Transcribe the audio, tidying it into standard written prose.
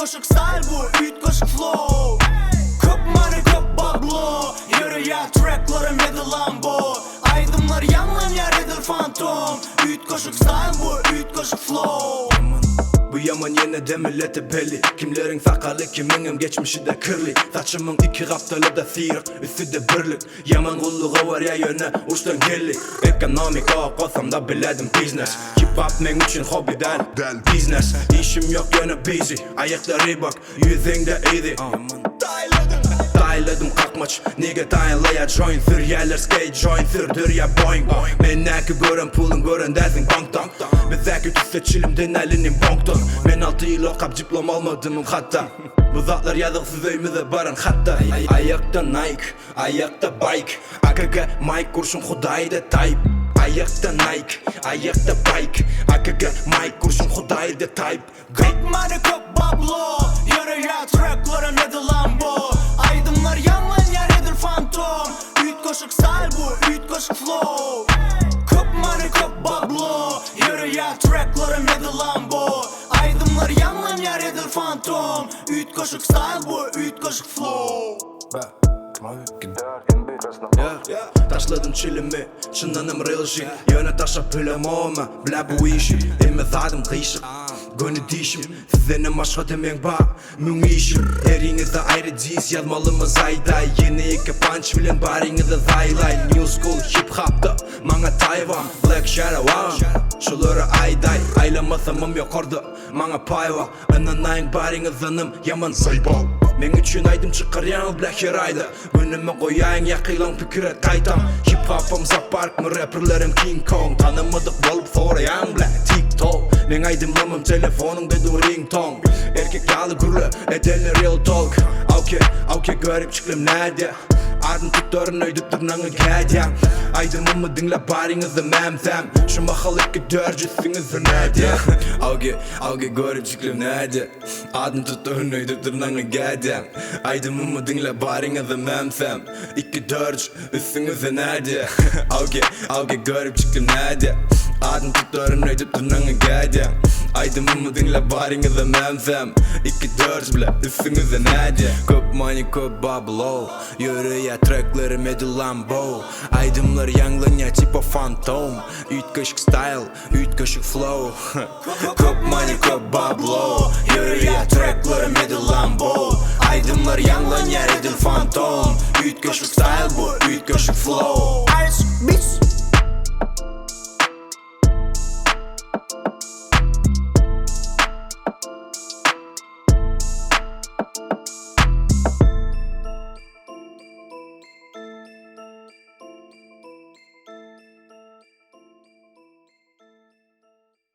koşuk style bu, üç koşuk flow. Köp money köp bablo, yürü ya tracklarım yedi Lambo. Aydımlar yanlan yer edil fantom. Üç koşuk style bu, üç koşuk flow. Bu yaman yine de millete belli. Kimlerin sakalı kiminin geçmişi de kirli. Saçımın iki kaptalı da sıyırık, üstü de birlik. Yaman kulluğu var ya yöne uçtan gelli. Ekonomik olsam da biledim business. Hip hop men için hobi del business. İşim yok yöne busy, ayakları bak yüzünde easy. Dayladım kalkmaç, nigga dayalaya join sür. Yerler skate join sürdür ya boing. Men neki gören pulun gören dersin banktan. Bizdeki tüsse çilim denelinin bonktan. Men 6 yıl okap diplom almadım hatta. Bu zatlar yazıksız öyümüze baran hatta. Ayakta Nike, ayakta bike. Akaga Mike kurşun Huday da type. Ayakta Nike, ayakta bike. Akaga Mike kurşun Huday da type. Köp money köp bablo, yürü ya tracklarım yedi Lambo. Aydımlar yanlan yer edil fantom. Üç koşuk style bu, üç koşuk flow. Köp money köp bablo, yürü ya tracklarım yedi Lambo. Aydımlar yanlan yer edil fantom. Üç koşuk style bu, üç koşuk flow. Taşladım çilimi, çınlanım real shit. Yöne taşa pilem olma, bla bu işi. Emme zadım kıyışık, gönü dişim. Sizden başka demek ba, mün işim. Erinizde ayrı diz yazmalımız ayday. Yeni iki punch bilen barinizde zaylay. New school hip hop'ta, mana Tayvan. Black Shadow şuları ayday. Aylamasam yok orada, mana pay var. Ananayın barinizdanım, yaman saybal. Men üçün aydım çıkar yan Black Heray'da. Önüme koyayın yakılan fikret kaytam. Hip hop'um zapark mı rapperlerim King Kong. Tanımadık bolup sorayan Black TikTok. Men aydım lamım telefonum dedu ringtone. Erkek yağlı gurlu edenler real talk. Auke görüp çıklım nerede? Ardın tutturun öydüp tırnağın kædem. Aydımımı dinle barinizde memsem. Şu mahalık ki dörcüsünüzü nerede? Auke görüp çıklım nerede? Ardın tutturun öydüp tırnağın kædem. Aydımımı dinle barinizde memsem. İki dörc üstünüzü nerede? Auke görüp çıklım nerede? Ardın tutturun öydüp tırnağın kædem. Aydımımı dinle barinizde memsem. İki dörc bile üstünüzü nerede? Köp money köp bablo, yürü ya tracklarım edil Lambo. Aydımlar yanlan ya tipo fantom. Üç kaşık style, üç kaşık flow. Köp money köp bablo, yürü ya tracklarım edil Lambo. Aydımlar yanlan ya edil fantom. Üç kaşık style bu, üç kaşık flow.